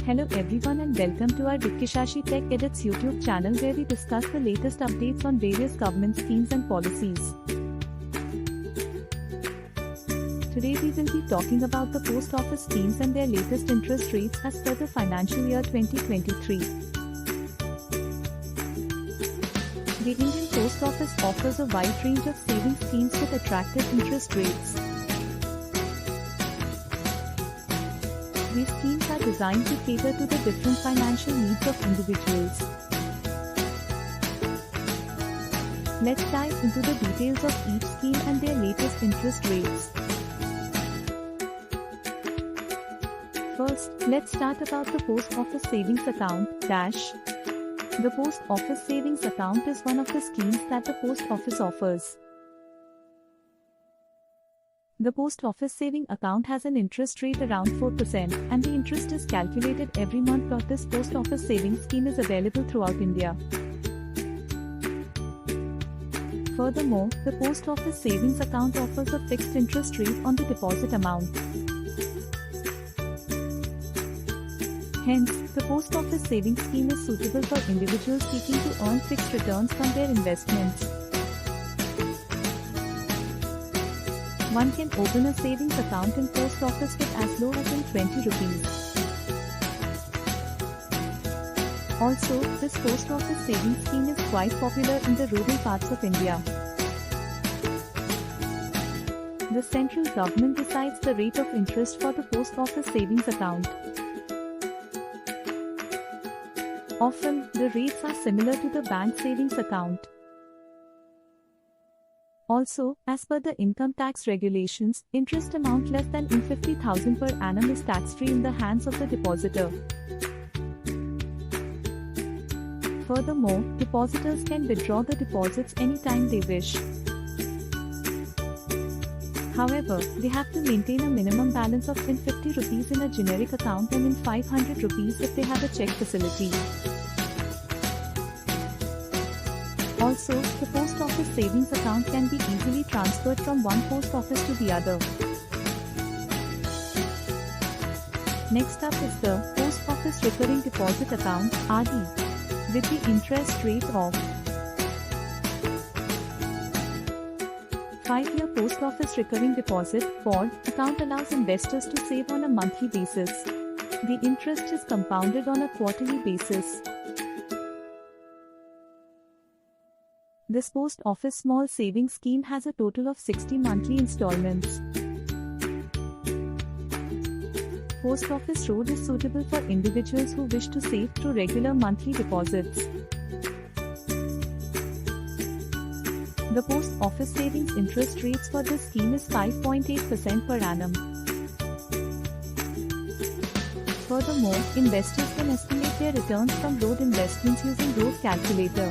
Hello everyone and welcome to our Vickyshashi Tech Edits YouTube channel where we discuss the latest updates on various government schemes and policies. Today we will be talking about the post office schemes and their latest interest rates as per the financial year 2023. The Indian Post Office offers a wide range of savings schemes with attractive interest rates. These schemes are designed to cater to the different financial needs of individuals. Let's dive into the details of each scheme and their latest interest rates. First, let's start about the Post Office Savings Account - The Post Office Savings Account is one of the schemes that the Post Office offers. The Post Office Saving Account has an interest rate around 4% and the interest is calculated every month. This Post Office Savings Scheme is available throughout India. Furthermore, the Post Office Savings Account offers a fixed interest rate on the deposit amount. Hence, the Post Office Savings Scheme is suitable for individuals seeking to earn fixed returns from their investments. One can open a savings account in post office with as low as 20 rupees. Also, this post office savings scheme is quite popular in the rural parts of India. The central government decides the rate of interest for the post office savings account. Often, the rates are similar to the bank savings account. Also, as per the income tax regulations, interest amount less than 50,000 per annum is tax-free in the hands of the depositor. Furthermore, depositors can withdraw the deposits anytime they wish. However, they have to maintain a minimum balance of 50 rupees in a generic account and 500 rupees if they have a check facility. Also, the post office savings account can be easily transferred from one post office to the other. Next up is the Post Office Recurring Deposit Account (RD) with the interest rate of 5-year Post Office Recurring Deposit (POD) account allows investors to save on a monthly basis. The interest is compounded on a quarterly basis. This Post Office Small Savings Scheme has a total of 60 monthly installments. Post Office Road is suitable for individuals who wish to save through regular monthly deposits. The Post Office Savings interest rates for this scheme is 5.8% per annum. Furthermore, investors can estimate their returns from road investments using Road Calculator.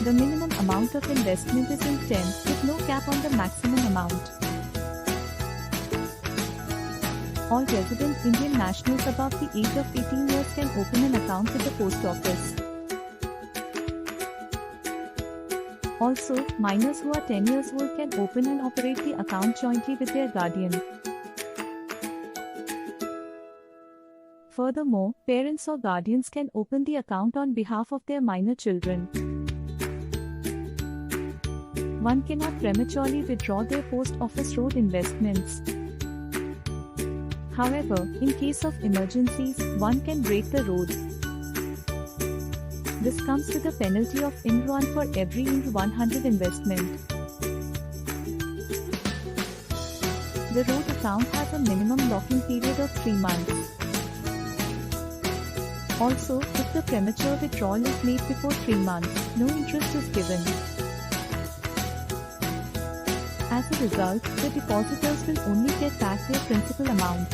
The minimum amount of investment is in 10, with no cap on the maximum amount. All resident Indian nationals above the age of 18 years can open an account with the post office. Also, minors who are 10 years old can open and operate the account jointly with their guardian. Furthermore, parents or guardians can open the account on behalf of their minor children. One cannot prematurely withdraw their post office road investments. However, in case of emergencies, one can break the road. This comes with a penalty of Rs. 1 for every Rs. 100 investment. The road account has a minimum locking period of 3 months. Also, if the premature withdrawal is made before 3 months, no interest is given. As a result, the depositors will only get back their principal amount.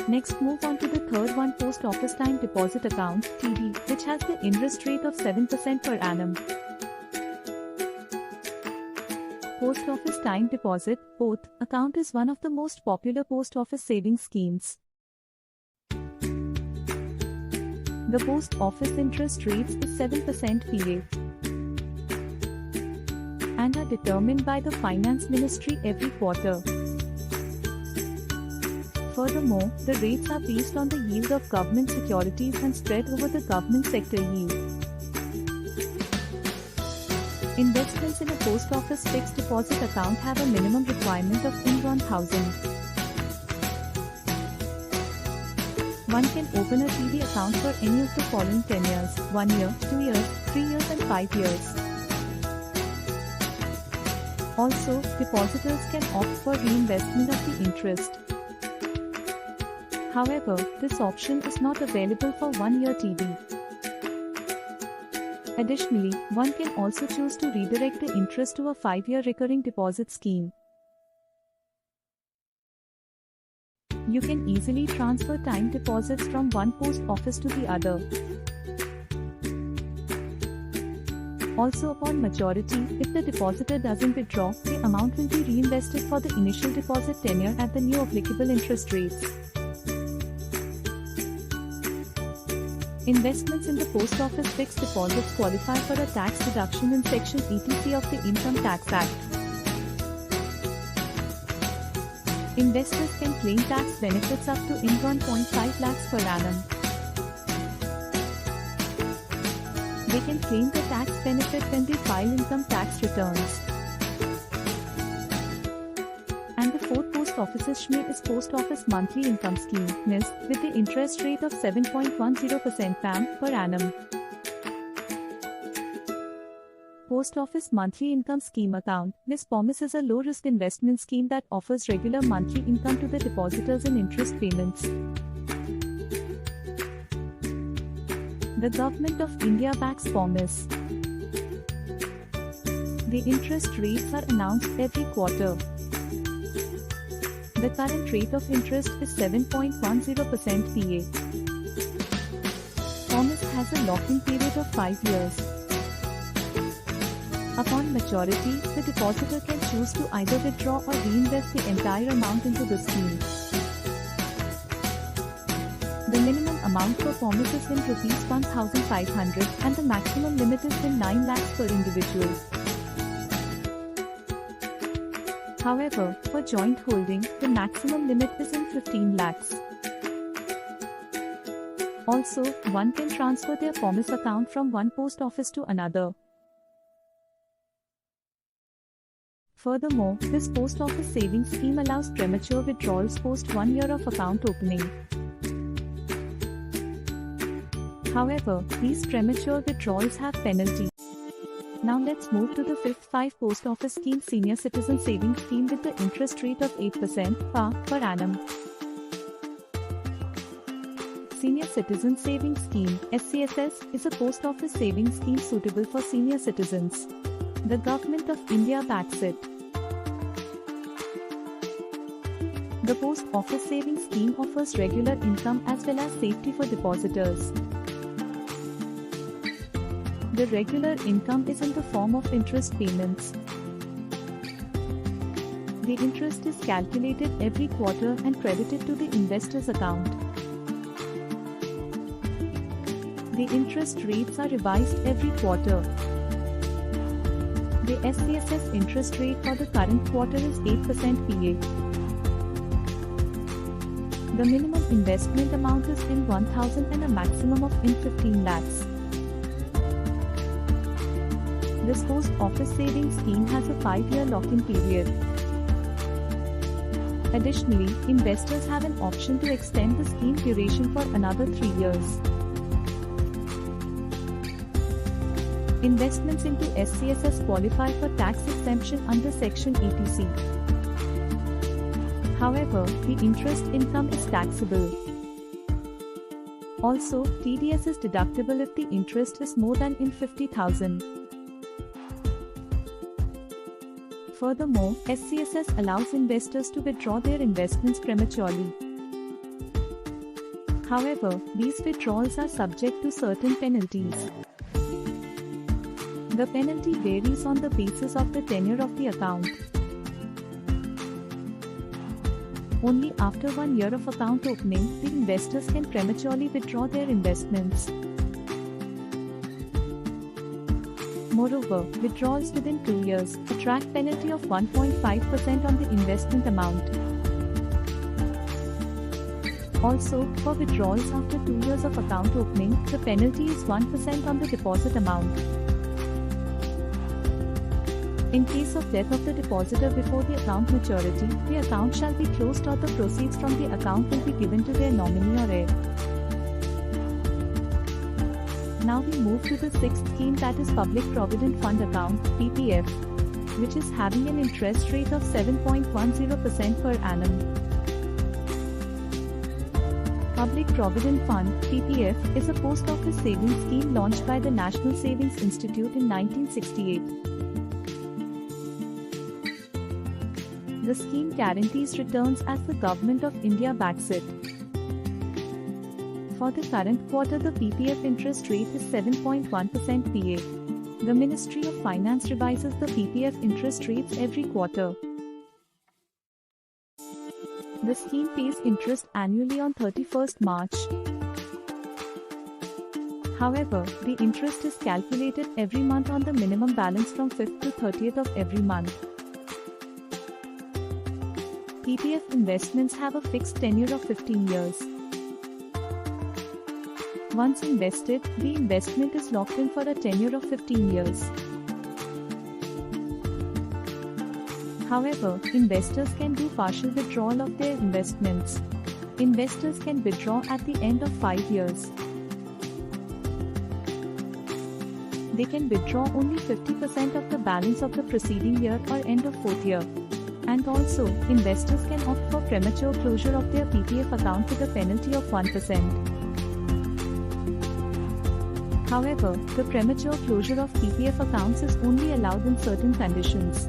Next, move on to the third one, Post Office Time Deposit Account (TD), which has the interest rate of 7% per annum. Post Office Time Deposit (POT) account is one of the most popular post office savings schemes. The post office interest rates is 7% PA. and are determined by the Finance Ministry every quarter. Furthermore, the rates are based on the yield of government securities and spread over the government sector yield. Investments in a post office fixed deposit account have a minimum requirement of ₹1,000. One can open a TD account for any of the following tenures: 1 year, 2 years, 3 years and 5 years. Also, depositors can opt for reinvestment of the interest. However, this option is not available for 1-year TD. Additionally, one can also choose to redirect the interest to a 5-year recurring deposit scheme. You can easily transfer time deposits from one post office to the other. Also, upon maturity, if the depositor doesn't withdraw, the amount will be reinvested for the initial deposit tenure at the new applicable interest rates. Investments in the post office fixed deposits qualify for a tax deduction in Section 80C of the Income Tax Act. Investors can claim tax benefits up to ₹1.5 lakhs per annum. They can claim the tax benefit when they file income tax returns. And the fourth post office's schmes is Post Office Monthly Income Scheme (schmes) with the interest rate of 7.10% per annum. Post Office Monthly Income Scheme Account (schmes) is a low-risk investment scheme that offers regular monthly income to the depositors in interest payments. The Government of India backs schmes. The interest rates are announced every quarter. The current rate of interest is 7.10% PA. Schmes has a lock-in period of 5 years. Upon maturity, the depositor can choose to either withdraw or reinvest the entire amount into the scheme. The minimum amount for schmes is in ₹1,500 and the maximum limit is in 9 lakhs per individual. However, for joint holding, the maximum limit is in 15 lakhs. Also, one can transfer their schmes account from one post office to another. Furthermore, this post office savings scheme allows premature withdrawals post 1 year of account opening. However, these premature withdrawals have penalties. Now let's move to the fifth 5 post office scheme Senior Citizen Savings Scheme with the interest rate of 8% per annum. Senior Citizen Savings Scheme (SCSS) is a post office savings scheme suitable for senior citizens. The Government of India backs it. The Post Office Savings Scheme offers regular income as well as safety for depositors. The regular income is in the form of interest payments. The interest is calculated every quarter and credited to the investor's account. The interest rates are revised every quarter. The SCSS interest rate for the current quarter is 8% PA. The minimum investment amount is in 1,000 and a maximum of in 15 lakhs. This post office savings scheme has a 5-year lock-in period. Additionally, investors have an option to extend the scheme duration for another 3 years. Investments into SCSS qualify for tax exemption under Section 80C. However, the interest income is taxable. Also, TDS is deductible if the interest is more than in 50,000. Furthermore, SCSS allows investors to withdraw their investments prematurely. However, these withdrawals are subject to certain penalties. The penalty varies on the basis of the tenure of the account. Only after 1 year of account opening, the investors can prematurely withdraw their investments. Moreover, withdrawals within 2 years attract penalty of 1.5% on the investment amount. Also, for withdrawals after 2 years of account opening, the penalty is 1% on the deposit amount. In case of death of the depositor before the account maturity, the account shall be closed or the proceeds from the account will be given to their nominee or heir. Now we move to the sixth scheme, that is Public Provident Fund Account (PPF), which is having an interest rate of 7.10% per annum. Public Provident Fund (PPF) is a post office savings scheme launched by the National Savings Institute in 1968. The scheme guarantees returns as the Government of India backs it. For the current quarter, the PPF interest rate is 7.1% PA. The Ministry of Finance revises the PPF interest rates every quarter. The scheme pays interest annually on 31st March. However, the interest is calculated every month on the minimum balance from 5th to 30th of every month. PPF investments have a fixed tenure of 15 years. Once invested, the investment is locked in for a tenure of 15 years. However, investors can do partial withdrawal of their investments. Investors can withdraw at the end of 5 years. They can withdraw only 50% of the balance of the preceding year or end of 4th year. And also, investors can opt for premature closure of their PPF account with a penalty of 1%. However, the premature closure of PPF accounts is only allowed in certain conditions.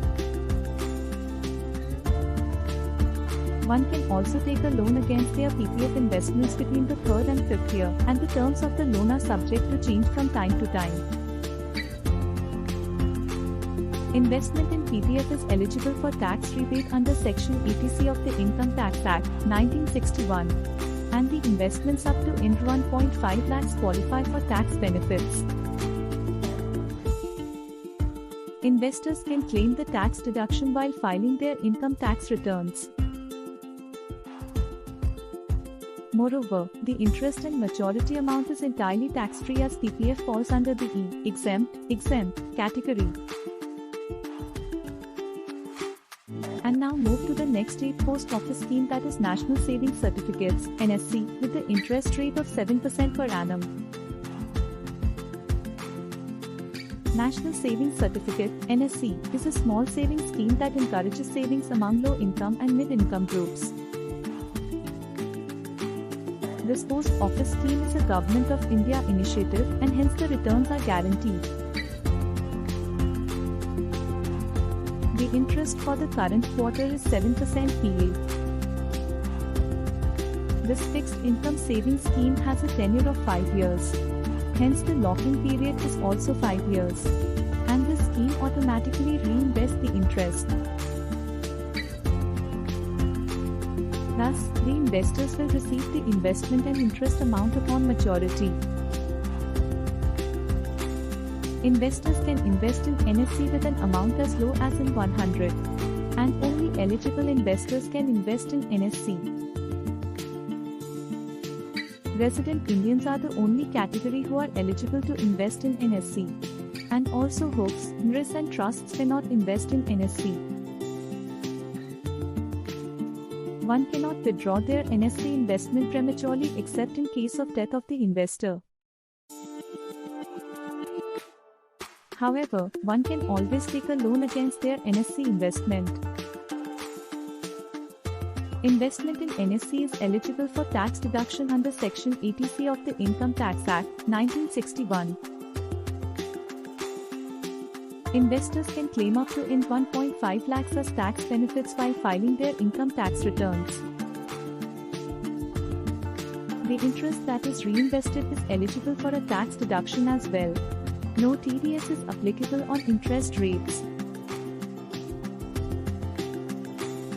One can also take a loan against their PPF investments between the 3rd and 5th year, and the terms of the loan are subject to change from time to time. Investment in PPF is eligible for tax rebate under Section 80C of the Income Tax Act, 1961. And the investments up to Rs 1.5 lakhs qualify for tax benefits. Investors can claim the tax deduction while filing their income tax returns. Moreover, the interest and maturity amount is entirely tax-free as PPF falls under the exempt category. And now move to the next 8th post office scheme, that is National Savings Certificates (NSC) with the interest rate of 7% per annum. National Savings Certificate (NSC) is a small savings scheme that encourages savings among low-income and mid-income groups. This post office scheme is a Government of India initiative and hence the returns are guaranteed. The interest for the current quarter is 7% PA. This fixed income savings scheme has a tenure of 5 years. Hence the lock-in period is also 5 years. And the scheme automatically reinvests the interest. Thus, the investors will receive the investment and interest amount upon maturity. Investors can invest in NSC with an amount as low as in 100. And only eligible investors can invest in NSC. Resident Indians are the only category who are eligible to invest in NSC. And also hopes, schmes and trusts cannot invest in NSC. One cannot withdraw their NSC investment prematurely except in case of death of the investor. However, one can always take a loan against their NSC investment. Investment in NSC is eligible for tax deduction under Section 80C of the Income Tax Act, 1961. Investors can claim up to Rs 1.5 lakhs as tax benefits while filing their income tax returns. The interest that is reinvested is eligible for a tax deduction as well. No TDS is applicable on interest rates.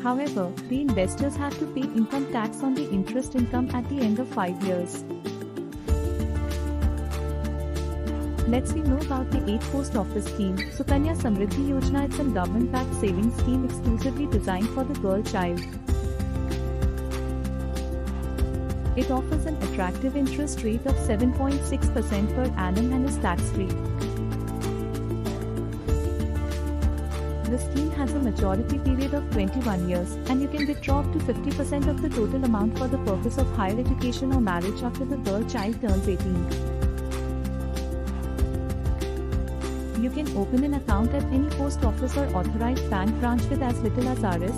However, the investors have to pay income tax on the interest income at the end of 5 years. Let's we know about the 8th post office scheme. Sukanya Samriddhi Yojana. It's a government-backed savings scheme exclusively designed for the girl child. It offers an attractive interest rate of 7.6% per annum and is tax-free. The scheme has a maturity period of 21 years, and you can withdraw up to 50% of the total amount for the purpose of higher education or marriage after the girl child turns 18. You can open an account at any post office or authorized bank branch with as little as Rs.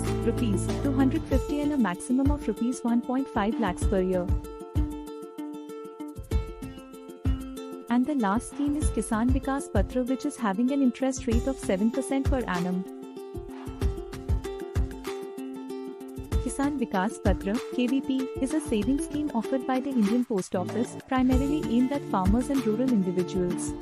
250 and a maximum of Rs 1.5 lakhs per year. And the last scheme is Kisan Vikas Patra, which is having an interest rate of 7% per annum. Kisan Vikas Patra (KVP) is a savings scheme offered by the Indian Post Office, primarily aimed at farmers and rural individuals.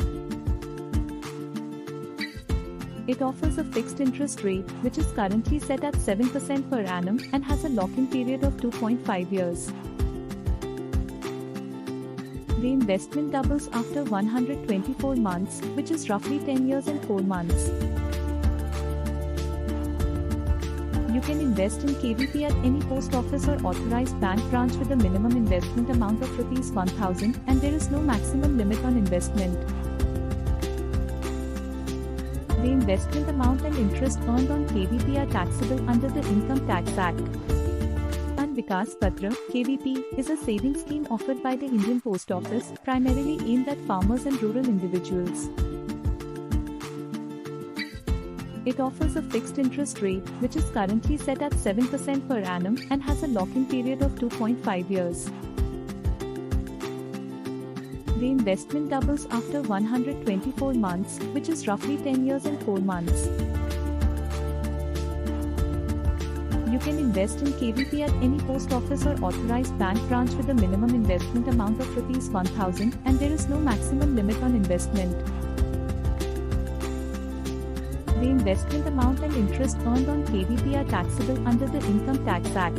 It offers a fixed interest rate, which is currently set at 7% per annum and has a lock-in period of 2.5 years. The investment doubles after 124 months, which is roughly 10 years and 4 months. You can invest in KVP at any post office or authorized bank branch with a minimum investment amount of Rs 1000, and there is no maximum limit on investment. The investment amount and interest earned on KVP are taxable under the Income Tax Act. Vikas Patra (KVP) is a savings scheme offered by the Indian Post Office, primarily aimed at farmers and rural individuals. It offers a fixed interest rate, which is currently set at 7% per annum and has a lock-in period of 2.5 years. The investment doubles after 124 months, which is roughly 10 years and 4 months. You can invest in KVP at any post office or authorized bank branch with a minimum investment amount of Rs 1000, and there is no maximum limit on investment. The investment amount and interest earned on KVP are taxable under the Income Tax Act.